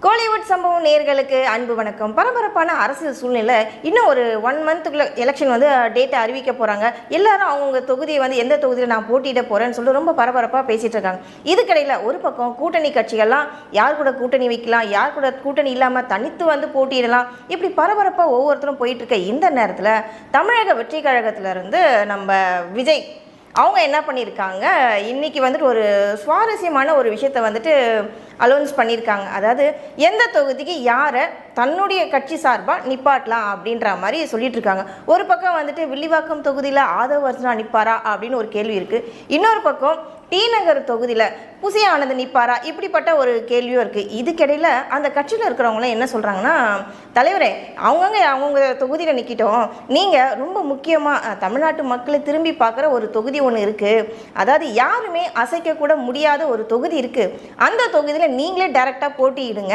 கோலிவுட் சம்பவம் நேர்களுக்கு அன்பு வணக்கம். பரபரப்பான அரசியல் சூழ்நிலை. இன்னும் ஒரு 1 மந்த்துக்குள்ள எலெக்ஷன் டேட்டை அறிவிக்க போகிறாங்க. எல்லாரும் அவங்கவுங்க தொகுதியை எந்த தொகுதியில் நான் போட்டியிட போகிறேன்னு சொல்லிட்டு ரொம்ப பரபரப்பாக பேசிகிட்டு இருக்காங்க. இதுக்கிடையில் ஒரு பக்கம் கூட்டணி கட்சிகள்லாம் யார் கூட கூட்டணி வைக்கலாம், யார் கூட கூட்டணி இல்லாமல் தனித்து போட்டியிடலாம், இப்படி பரபரப்பாக ஒவ்வொருத்தரும் போயிட்டுருக்க இந்த நேரத்தில் தமிழக வெற்றி கழகத்திலேருந்து நம்ம விஜய் அவங்க என்ன பண்ணியிருக்காங்க, இன்றைக்கி ஒரு சுவாரஸ்யமான ஒரு விஷயத்தை அலௌன்ஸ் பண்ணியிருக்காங்க. அதாவது எந்த தொகுதிக்கு யாரை தன்னுடைய கட்சி சார்பாக நிப்பாட்டலாம் அப்படின்ற மாதிரி சொல்லிட்டு இருக்காங்க. ஒரு பக்கம் வில்லிவாக்கம் தொகுதியில் ஆதவ் அர்ஜுனா நிற்பாரா அப்படின்னு ஒரு கேள்வி இருக்குது. இன்னொரு பக்கம் டி நகர் தொகுதியில் புசி ஆனந்த் நிற்பாரா, இப்படிப்பட்ட ஒரு கேள்வியும் இருக்குது. இதுக்கிடையில் அந்த கட்சியில் இருக்கிறவங்களாம் என்ன சொல்கிறாங்கன்னா, தலைவரே அவங்கவுங்க தொகுதியில் நிற்கிட்டோம், நீங்கள் ரொம்ப முக்கியமாக தமிழ்நாட்டு மக்களை திரும்பி பார்க்குற ஒரு தொகுதி ஒன்று இருக்குது, அதாவது யாருமே அசைக்கக்கூட முடியாத ஒரு தொகுதி இருக்குது, அந்த தொகுதியில் நீங்களே டைரெக்டாக போட்டியிடுங்க,